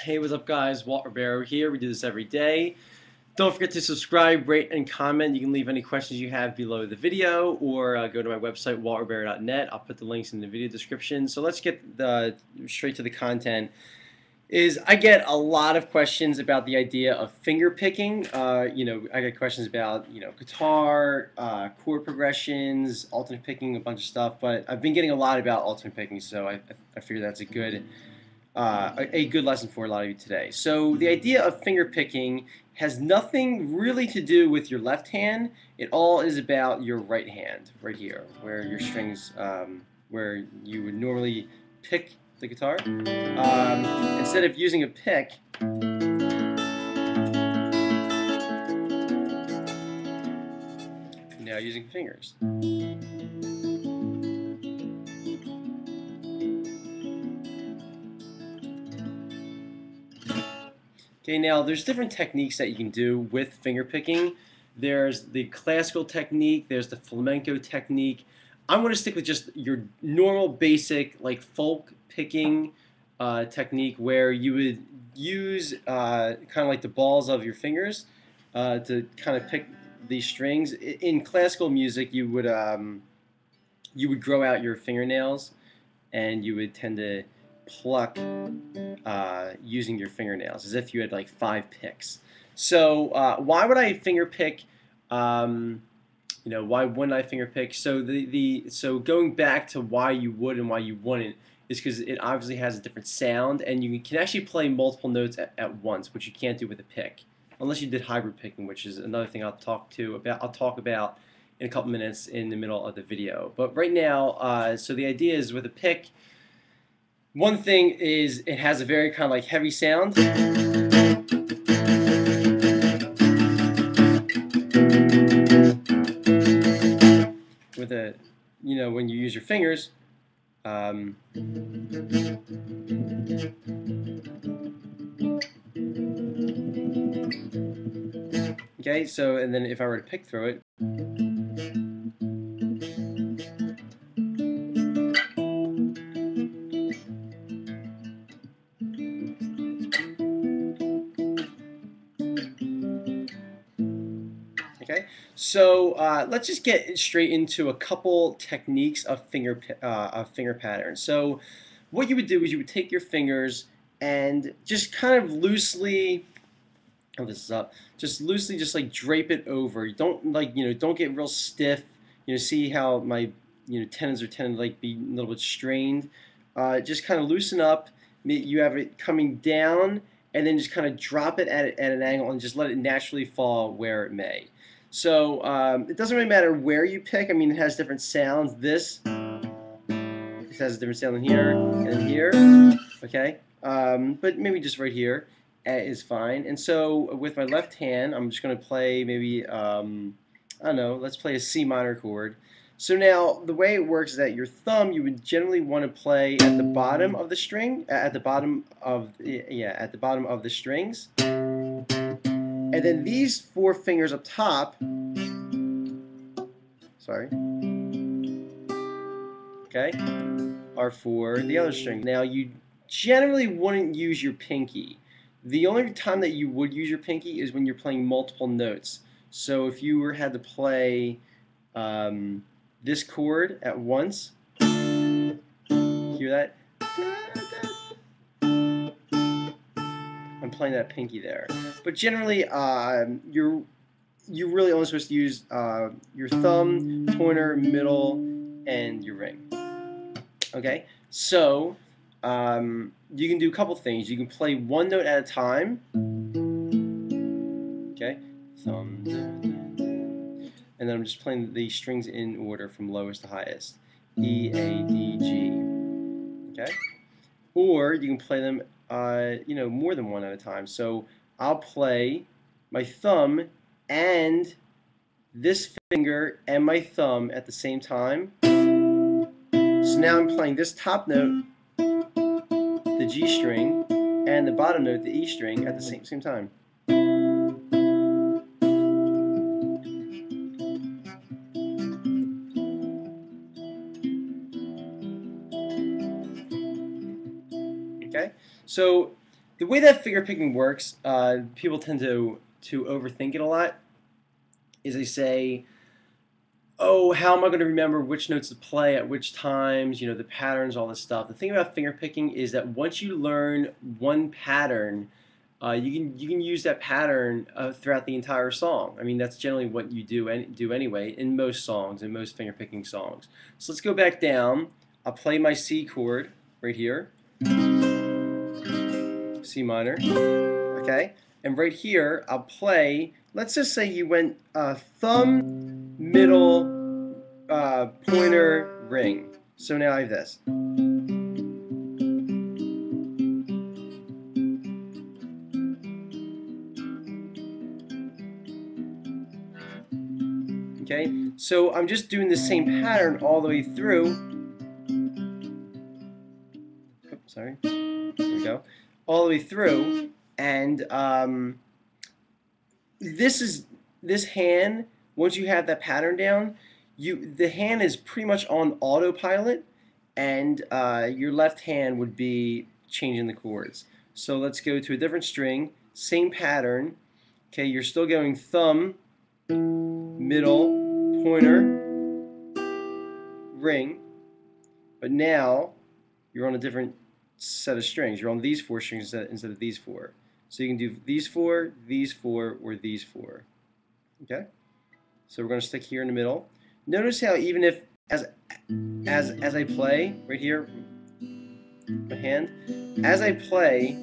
Hey, what's up, guys? Walt Ribeiro here. We do this every day. Don't forget to subscribe, rate, and comment. You can leave any questions you have below the video or go to my website, waltribeiro.net. I'll put the links in the video description. So let's get straight to the content. I get a lot of questions about the idea of finger picking. I get questions about guitar, chord progressions, alternate picking, a bunch of stuff. But I've been getting a lot about alternate picking, so I figure that's a good lesson for a lot of you today. So the idea of finger picking has nothing really to do with your left hand. It all is about your right hand, right here, where your strings, where you would normally pick the guitar. Instead of using a pick, you're now using fingers. Okay, now there's different techniques that you can do with finger picking. There's the classical technique, there's the flamenco technique. I'm going to stick with just your normal basic like folk picking technique where you would use kind of like the balls of your fingers to kind of pick these strings. In classical music, you would grow out your fingernails and you would tend to pluck using your fingernails, as if you had like 5 picks. So why would I finger pick? Why wouldn't I finger pick? So going back to why you would and why you wouldn't is because it obviously has a different sound, and you can actually play multiple notes at once, which you can't do with a pick, unless you did hybrid picking, which is another thing I'll talk about in a couple minutes in the middle of the video. But right now, so the idea is with a pick. One thing is it has a very kind of like heavy sound. With when you use your fingers. Okay, so and then if I were to pick through it. Okay, so let's just get straight into a couple techniques of finger patterns. So what you would do is you would take your fingers and just kind of loosely, oh, this is up, just loosely just like drape it over. You don't don't get real stiff. See how my tendons are tending to like be a little bit strained. Just kind of loosen up. You have it coming down, and then just kind of drop it at an angle and just let it naturally fall where it may. So it doesn't really matter where you pick. I mean, it has different sounds. This has a different sound in here and here. Okay, but maybe just right here is fine. And so with my left hand, I'm just going to play maybe I don't know. Let's play a C minor chord. So now the way it works is that your thumb you would generally want to play at the bottom of the string, at the bottom of at the bottom of the strings. And then these 4 fingers up top, sorry, okay, are for the other string. Now you generally wouldn't use your pinky. The only time that you would use your pinky is when you're playing multiple notes. So if you had to play this chord at once, hear that? I'm playing that pinky there. But generally, you're really only supposed to use your thumb, pointer, middle, and your ring. Okay, so you can do a couple things. You can play one note at a time. Okay, thumb, and then I'm just playing the strings in order from lowest to highest. E, A, D, G. Okay, or you can play them, more than one at a time. So I'll play my thumb and this finger and my thumb at the same time. So now I'm playing this top note, the G string, and the bottom note, the E string, at the same time. Okay, so The way that finger picking works, people tend to overthink it a lot. Is they say, "Oh, how am I going to remember which notes to play at which times? You know, the patterns, all this stuff." The thing about finger picking is that once you learn one pattern, you can use that pattern throughout the entire song. I mean, that's generally what you do anyway in most songs, in most finger picking songs. So let's go back down. I'll play my C chord right here, C minor. Okay, and right here I'll play. Let's just say you went thumb, middle, pointer, ring. So now I have this. Okay, so I'm just doing the same pattern all the way through. Oops, sorry. There we go. All the way through, and this hand. Once you have that pattern down, the hand is pretty much on autopilot, and your left hand would be changing the chords. So let's go to a different string, same pattern. Okay, you're still going thumb, middle, pointer, ring, but now you're on a different set of strings. You're on these four strings instead of these four. So you can do these four, or these four. Okay? So we're going to stick here in the middle. Notice how even if as I play right here, my hand, as I play,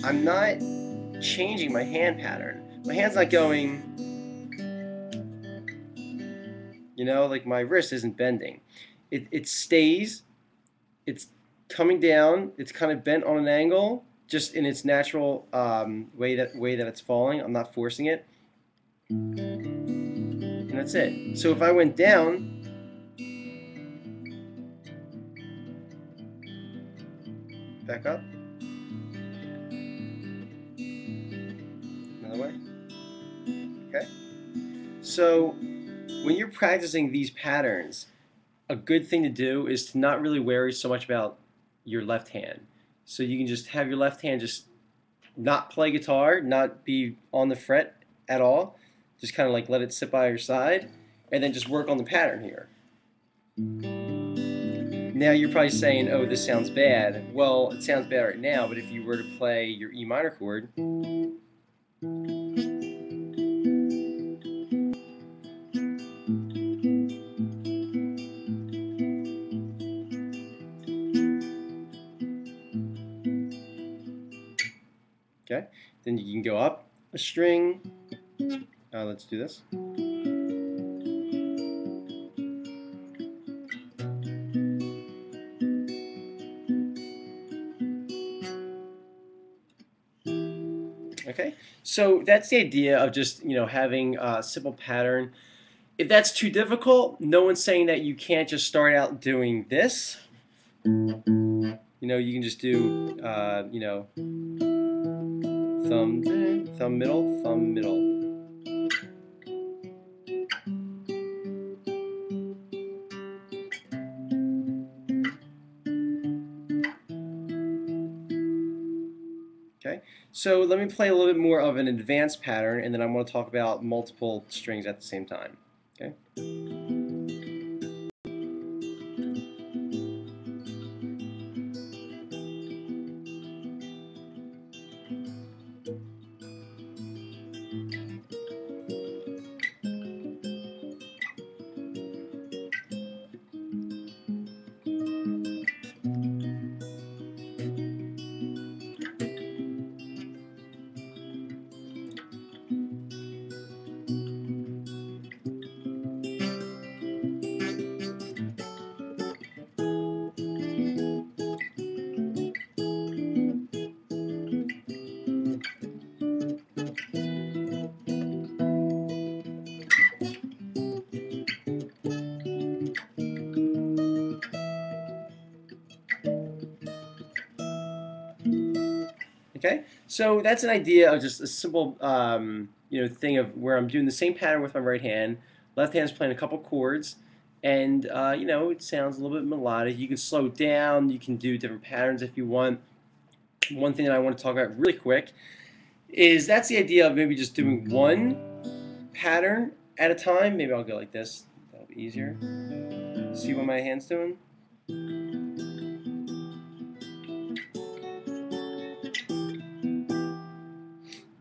I'm not changing my hand pattern. My hand's not going, you know, like my wrist isn't bending. It stays, it's coming down, it's kind of bent on an angle, just in its natural way that it's falling. I'm not forcing it. And that's it. So if I went down, back up, another way. Okay? So when you're practicing these patterns, a good thing to do is to not really worry so much about your left hand. So you can just have your left hand just not play guitar, not be on the fret at all. Just kind of like let it sit by your side, and then just work on the pattern here. Now you're probably saying, "Oh, this sounds bad." Well, it sounds bad right now, but if you were to play your E minor chord, okay, then you can go up a string. Let's do this. Okay, so that's the idea of just having a simple pattern. If that's too difficult, no one's saying that you can't just start out doing this. You can just do thumb middle, thumb middle. Okay, so let me play a little bit more of an advanced pattern, and then I want to talk about multiple strings at the same time. Okay. Okay, so that's an idea of just a simple, thing of where I'm doing the same pattern with my right hand. Left hand's playing a couple chords, and you know, it sounds a little bit melodic. You can slow it down. You can do different patterns if you want. One thing that I want to talk about really quick is that's the idea of maybe just doing one pattern at a time. Maybe I'll go like this. That'll be easier. See what my hand's doing?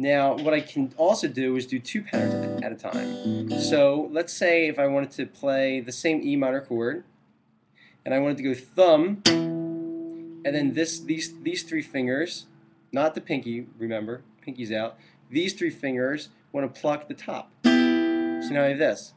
Now, what I can also do is do two patterns at a time. So let's say if I wanted to play the same E minor chord, and I wanted to go thumb, and then these three fingers, not the pinky, remember, pinky's out. These three fingers want to pluck the top. So now I have this.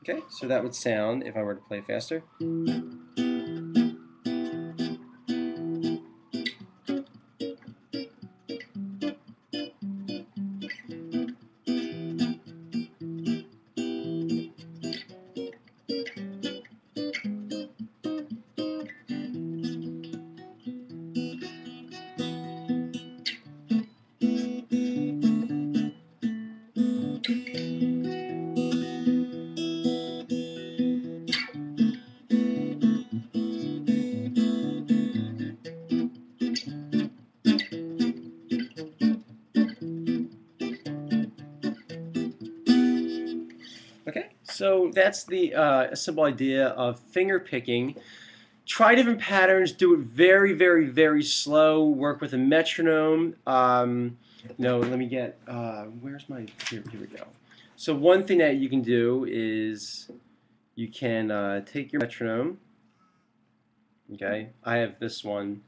Okay, so that would sound if I were to play faster. Okay, so that's the simple idea of finger picking. Try different patterns. Do it very, very, very slow. Work with a metronome. No, let me get. Where's my? Here we go. So one thing that you can do is you can take your metronome. Okay, I have this one,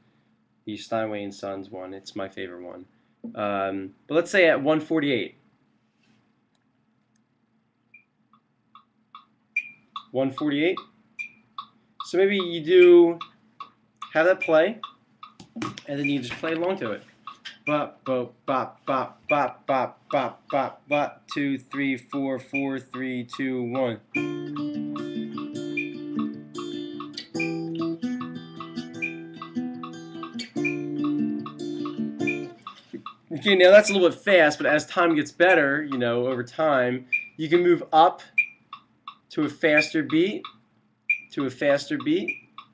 the Steinway and Sons one. It's my favorite one. But let's say at 148. 148. So maybe you do have that play, and then you just play along to it. Bop, bop, bop, bop, bop, bop, bop, bop, bop. 2, 3, 4, 4, 3, 2, 1. Okay, now that's a little bit fast, but as time gets better, you know, over time, you can move up to a faster beat, You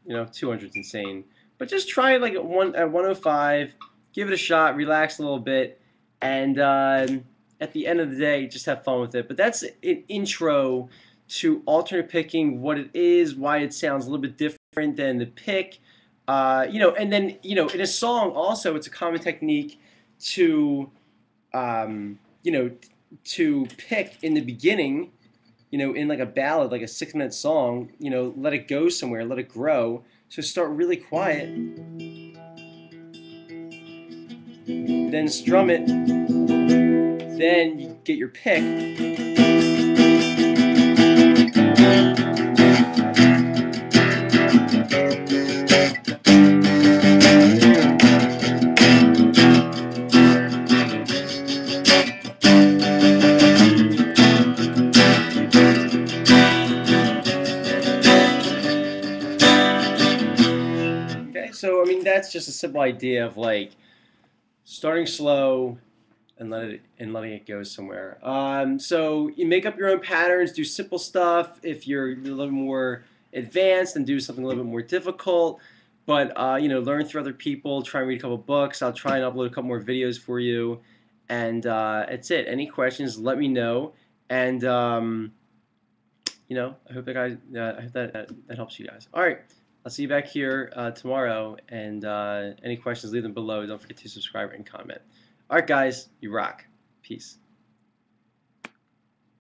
know, 200's insane. But just try it like at 105, give it a shot, relax a little bit, and at the end of the day, just have fun with it. But that's an intro to alternate picking, what it is, why it sounds a little bit different than the pick. You know, and then, you know, in a song also, it's a common technique to, you know, to pick in the beginning, you know, in like a ballad, like a 6-minute song, you know, let it go somewhere, let it grow. So start really quiet, then strum it, then you get your pick. Okay, so I mean that's just a simple idea of like starting slow and letting it go somewhere. So you make up your own patterns, do simple stuff. If you're a little more advanced, then do something a little bit more difficult. But you know, learn through other people. Try and read a couple books. I'll try and upload a couple more videos for you. And that's it. Any questions? Let me know. And you know, I hope that guys, I hope that helps you guys. All right. I'll see you back here tomorrow, and any questions, leave them below. Don't forget to subscribe and comment. All right, guys, you rock. Peace.